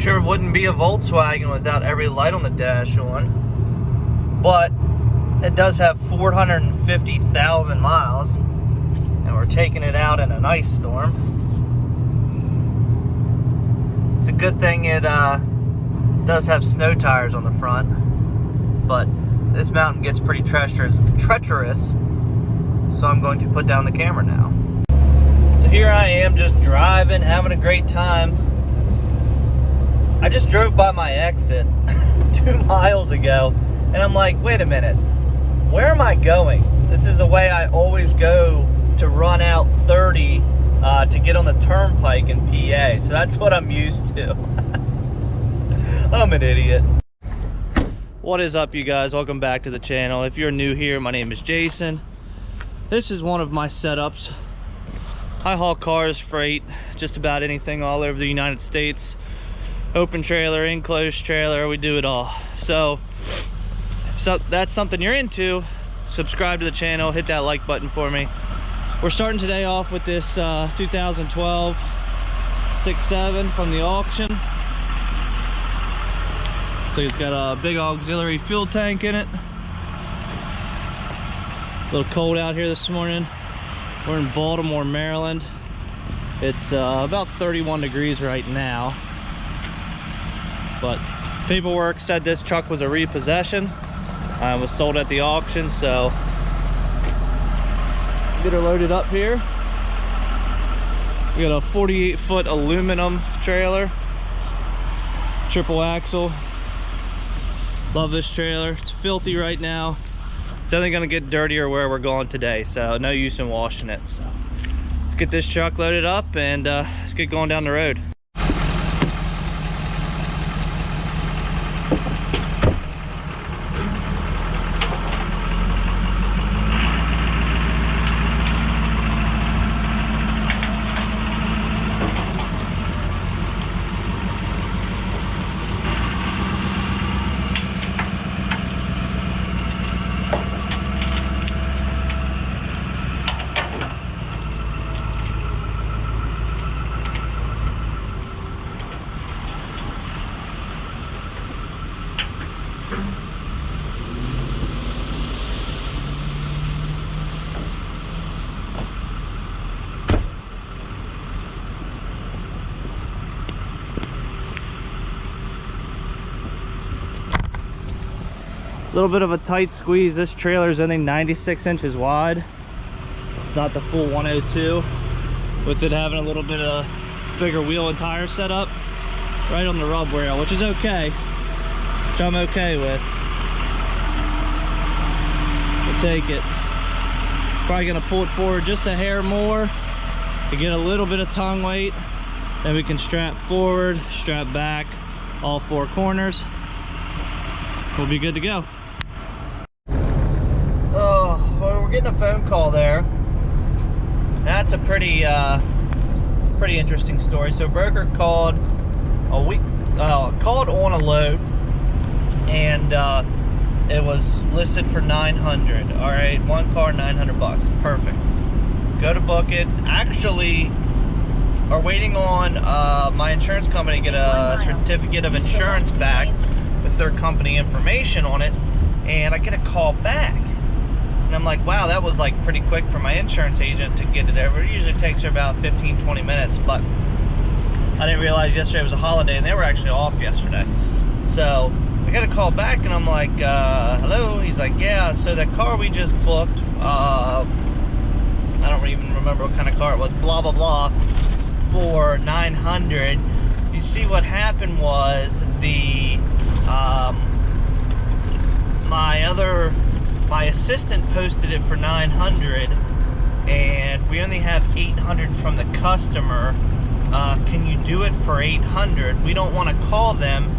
sure wouldn't be a Volkswagen without every light on the dash on. But it does have 450,000 miles, and we're taking it out in an ice storm. It's a good thing it does have snow tires on the front, but this mountain gets pretty treacherous, so I'm going to put down the camera now. So here I am, just driving, having a great time. I just drove by my exit 2 miles ago, and I'm like, wait a minute, where am I going? This is the way I always go to run out 30 to get on the turnpike in PA, so that's what I'm used to. I'm an idiot. What is up, you guys? Welcome back to the channel. If you're new here, my name is Jason. This is one of my setups. I haul cars, freight, just about anything all over the United States. Open trailer, enclosed trailer, we do it all. So if that's something you're into, subscribe to the channel, hit that like button for me. We're starting today off with this 2012 6.7 from the auction. So it's got a big auxiliary fuel tank in it. A little cold out here this morning. We're in Baltimore, Maryland. It's about 31 degrees right now. But paperwork said this truck was a repossession. It was sold at the auction, so get her loaded up here. We got a 48-foot aluminum trailer, triple axle. Love this trailer. It's filthy right now. It's only gonna get dirtier where we're going today, so no use in washing it. So let's get this truck loaded up and let's get going down the road. A little bit of a tight squeeze. This trailer is only 96 inches wide. It's not the full 102, with it having a little bit of bigger wheel and tire setup right on the rub rail, which is okay, which I'm okay with. We'll take it. Probably gonna pull it forward just a hair more to get a little bit of tongue weight. Then we can strap forward, strap back, all 4 corners. We'll be good to go. Oh, well, we're getting a phone call there. That's a pretty interesting story. So broker called called on a load, and it was listed for 900. All right, one car, 900 bucks. Perfect. Go to book it. Actually, are waiting on my insurance company to get a certificate of insurance back with their company information on it, and I get a call back, and I'm like, wow, that was like pretty quick for my insurance agent to get it over. It usually takes her about 15-20 minutes, but I didn't realize yesterday was a holiday and they were actually off yesterday. So I got a call back, and I'm like, hello. He's like, yeah, so that car we just booked, I don't even remember what kind of car it was, blah blah blah, for 900. You see, what happened was the my assistant posted it for 900, and we only have 800 from the customer. Can you do it for 800? We don't want to call them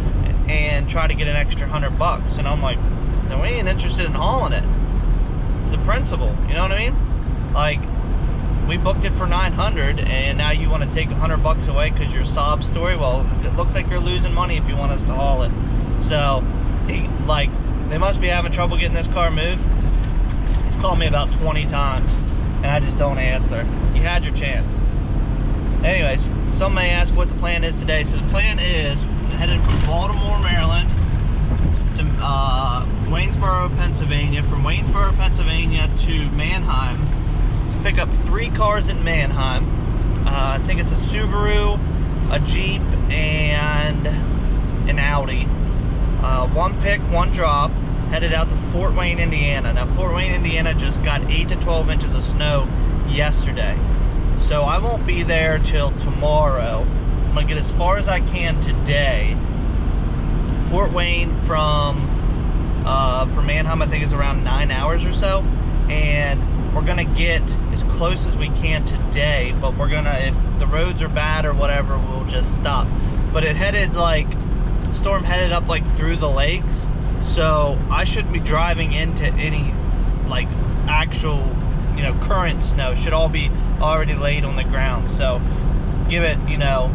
and try to get an extra 100 bucks. And I'm like, no, we ain't interested in hauling it. It's the principle, you know what I mean? Like, we booked it for 900, and now you want to take 100 bucks away because your sob story? Well, it looks like you're losing money if you want us to haul it. So they must be having trouble getting this car moved. He's called me about 20 times, and I just don't answer. You had your chance. Anyways, some may ask what the plan is today. So the plan is headed from Baltimore, Maryland to Waynesboro, Pennsylvania. From Waynesboro, Pennsylvania to Mannheim. Pick up 3 cars in Mannheim. I think it's a Subaru, a Jeep, and an Audi. 1 pick, 1 drop. Headed out to Fort Wayne, Indiana. Now, Fort Wayne, Indiana just got 8 to 12 inches of snow yesterday. So I won't be there till tomorrow. I'm gonna get as far as I can today. Fort Wayne from Mannheim, I think, is around 9 hours or so. And we're gonna get as close as we can today, but we're gonna, if the roads are bad or whatever, we'll just stop. But it headed like, storm headed up like through the lakes. So I shouldn't be driving into any like actual, you know, current snow. It should all be already laid on the ground. So give it, you know,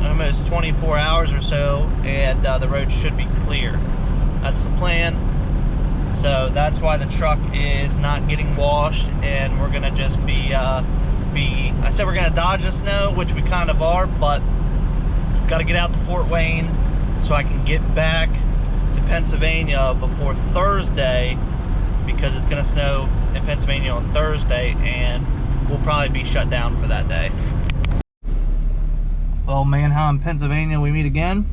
almost 24 hours or so, and the road should be clear. That's the plan. So that's why the truck is not getting washed, and we're gonna just I said we're gonna dodge the snow, which we kind of are, but got to get out to Fort Wayne so I can get back to Pennsylvania before Thursday, because it's going to snow in Pennsylvania on Thursday, and we'll probably be shut down for that day. Well, Mannheim, Pennsylvania, we meet again.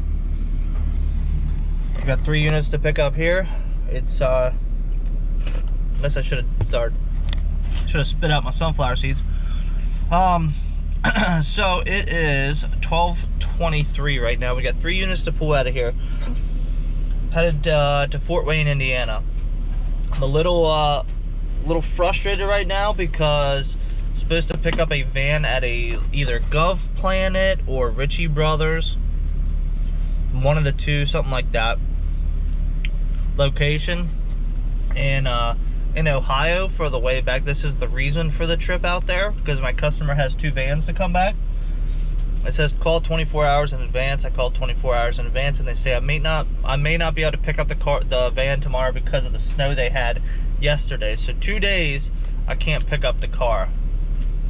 We've got 3 units to pick up here. It's unless I should have spit out my sunflower seeds. So it is 12:23 right now. We got 3 units to pull out of here. Headed to Fort Wayne, Indiana. I'm a little frustrated right now because I'm supposed to pick up a van at either Gov Planet or Ritchie Brothers, one of the two, something like that location, and in Ohio for the way back. This is the reason for the trip out there, because my customer has 2 vans to come back. It says call 24 hours in advance. I called 24 hours in advance, and they say I may not be able to pick up the van tomorrow because of the snow they had yesterday. So 2 days I can't pick up the car.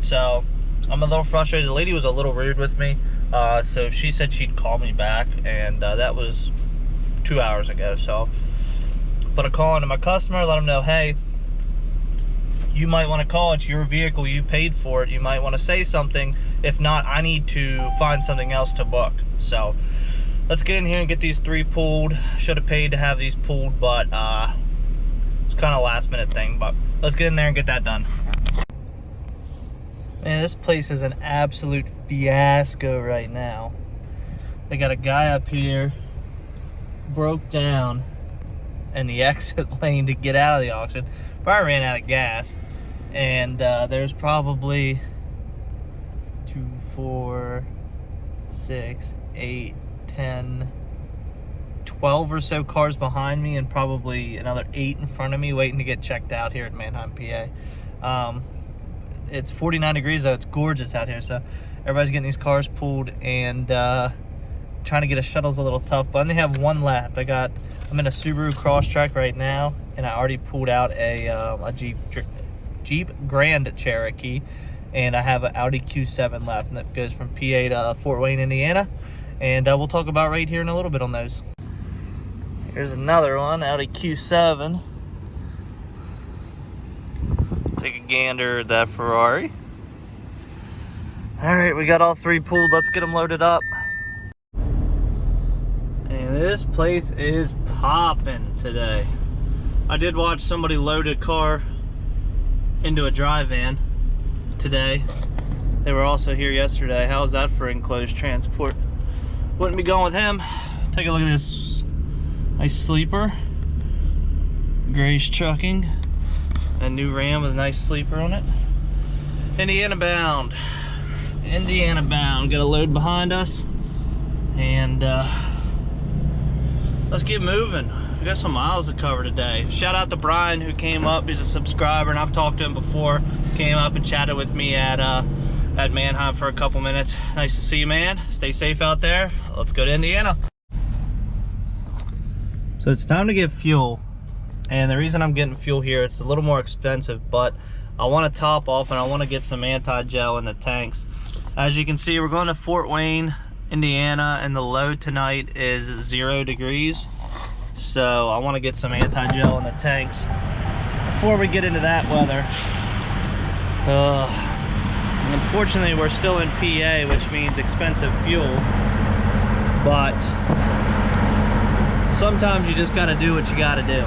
So I'm a little frustrated. The lady was a little rude with me, so she said she'd call me back, and that was 2 hours ago. So put a call into my customer, let them know, hey, you might want to call. It's your vehicle, you paid for it, you might want to say something. If not, I need to find something else to book. So let's get in here and get these 3 pulled. Should have paid to have these pulled, but it's kind of a last minute thing. But let's get in there and get that done. Man, this place is an absolute fiasco right now. They got a guy up here broke down in the exit lane to get out of the auction. Probably ran out of gas, and there's probably 2, 4, 6, 8, 10, 12 or so cars behind me, and probably another 8 in front of me waiting to get checked out here at Mannheim, PA. It's 49 degrees though. It's gorgeous out here, so everybody's getting these cars pulled, and trying to get a shuttle's a little tough, but I only have 1 left. I'm in a Subaru Crosstrek right now, and I already pulled out a Jeep Grand Cherokee, and I have an Audi Q7 left, and that goes from PA to Fort Wayne, Indiana, and we'll talk about right here in a little bit on those. Here's another one, Audi Q7. Take a gander at that Ferrari. All right, we got all 3 pulled. Let's get them loaded up. And this place is popping today. I did watch somebody load a car into a dry van today. They were also here yesterday. How's that for enclosed transport? Wouldn't be going with him. Take a look at this nice sleeper. Grace Trucking. A new Ram with a nice sleeper on it. Indiana bound. Indiana bound. Got a load behind us. And let's get moving. We got some miles to cover today. Shout out to Brian who came up. He's a subscriber, and I've talked to him before. Came up and chatted with me at Mannheim for a couple minutes. Nice to see you, man. Stay safe out there. Let's go to Indiana. So it's time to get fuel. And the reason I'm getting fuel here, it's a little more expensive, but I want to top off and I want to get some anti-gel in the tanks. As you can see, we're going to Fort Wayne, Indiana, and the low tonight is 0 degrees. So I want to get some anti-gel in the tanks before we get into that weather. Unfortunately, we're still in PA, which means expensive fuel. But sometimes you just got to do what you got to do.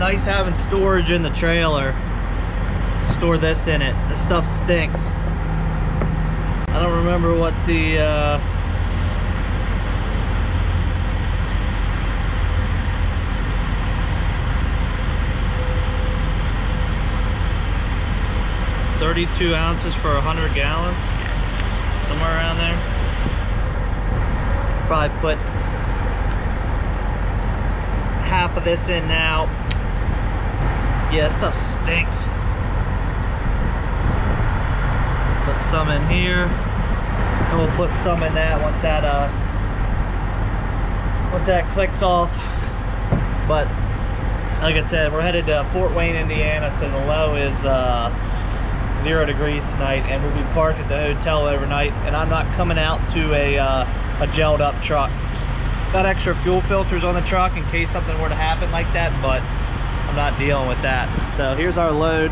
Nice having storage in the trailer. Store this in it. This stuff stinks. I don't remember what the $32 ounces for 100 gallons, somewhere around there. Probably put half of this in now. Yeah, stuff stinks. Put some in here, and we'll put some in that once that clicks off. But like I said, we're headed to Fort Wayne, Indiana, so the low is 0 degrees tonight, and we'll be parked at the hotel overnight. And I'm not coming out to a gelled up truck. Got extra fuel filters on the truck in case something were to happen like that, but I'm not dealing with that. So here's our load.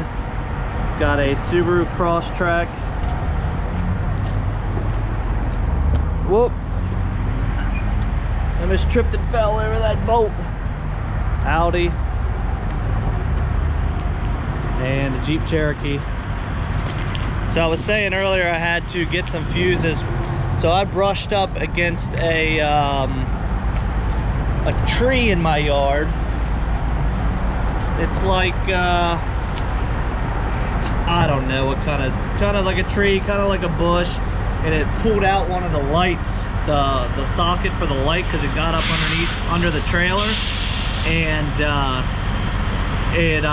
Got a Subaru Crosstrek. Whoop. I just tripped and fell over that bolt. Audi. And a Jeep Cherokee. So I was saying earlier I had to get some fuses. So I brushed up against a tree in my yard. It's like I don't know what kind of like a tree, kind of like a bush, and it pulled out one of the lights, the socket for the light, because it got up under the trailer, and it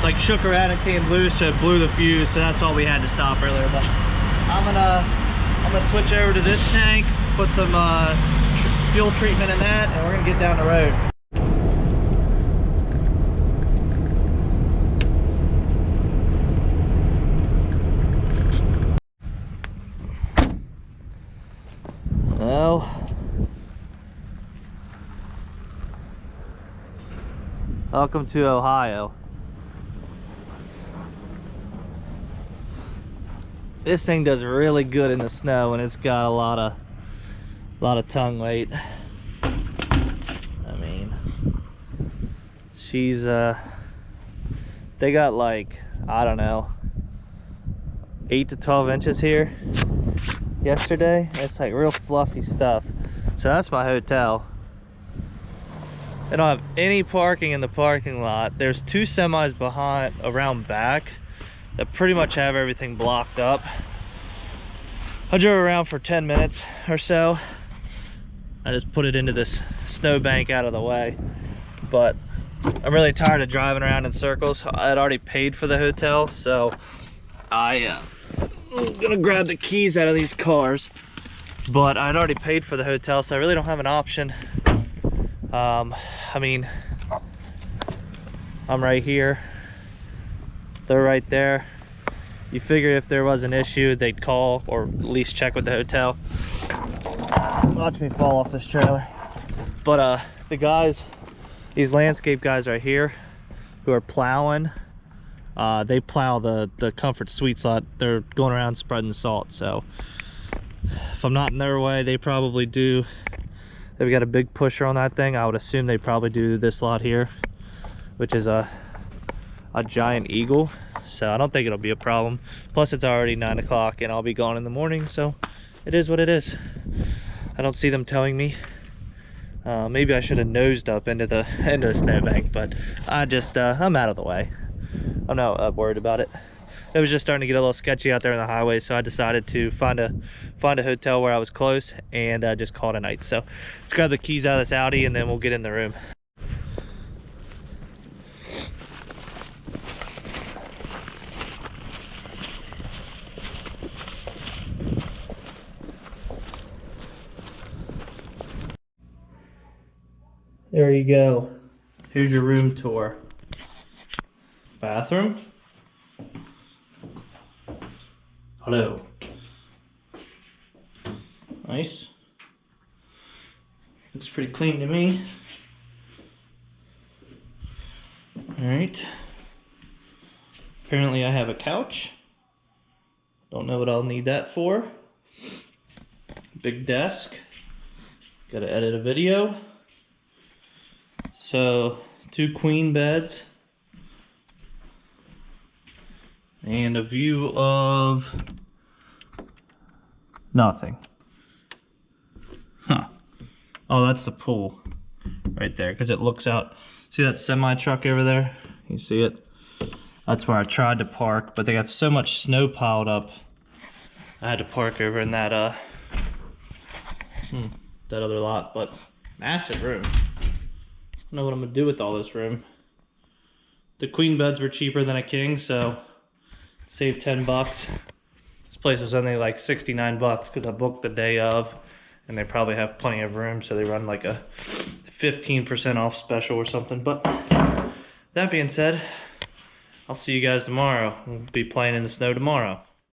like shook around and came loose, so it blew the fuse. So that's all we had to stop earlier. But I'm gonna switch over to this tank, put some fuel treatment in that, and we're gonna get down the road. Well, welcome to Ohio. This thing does really good in the snow, and it's got a lot of tongue weight. I mean, she's they got like, I don't know, 8 to 12 inches here yesterday. It's like real fluffy stuff. So that's my hotel. They don't have any parking in the parking lot. There's 2 semis behind around back that pretty much have everything blocked up. I drove around for 10 minutes or so. I just put it into this snowbank out of the way. But I'm really tired of driving around in circles. I had already paid for the hotel, so I'm gonna grab the keys out of these cars. But I'd already paid for the hotel, so I really don't have an option. I mean, I'm right here. They're right there. You figure if there was an issue, they'd call or at least check with the hotel. Watch me fall off this trailer. But the guys, these landscape guys right here, who are plowing They plow the Comfort sweet slot. They're going around spreading the salt, so if I'm not in their way, they probably do. They've got a big pusher on that thing. I would assume they probably do this lot here, which is a giant Eagle, so I don't think it'll be a problem. Plus it's already 9 o'clock and I'll be gone in the morning, so it is what it is. I don't see them towing me. Maybe I should have nosed up into the snowbank, but I'm out of the way. I'm not worried about it. It was just starting to get a little sketchy out there on the highway, so I decided to find a hotel where I was close and just call it a night. So let's grab the keys out of this Audi and then we'll get in the room. There you go. Here's your room tour. Bathroom. Hello. Nice. Looks pretty clean to me. Alright. Apparently I have a couch. Don't know what I'll need that for. Big desk. Gotta edit a video. So, 2 queen beds. And a view of nothing. Huh. Oh, that's the pool right there, because it looks out. See that semi truck over there? You see it? That's where I tried to park, but they have so much snow piled up. I had to park over in that that other lot, but massive room. I don't know what I'm gonna do with all this room. The queen beds were cheaper than a king, so saved 10 bucks. This place was only like 69 bucks because I booked the day of, and they probably have plenty of room, so they run like a 15% off special or something. But that being said, I'll see you guys tomorrow. We'll be playing in the snow tomorrow.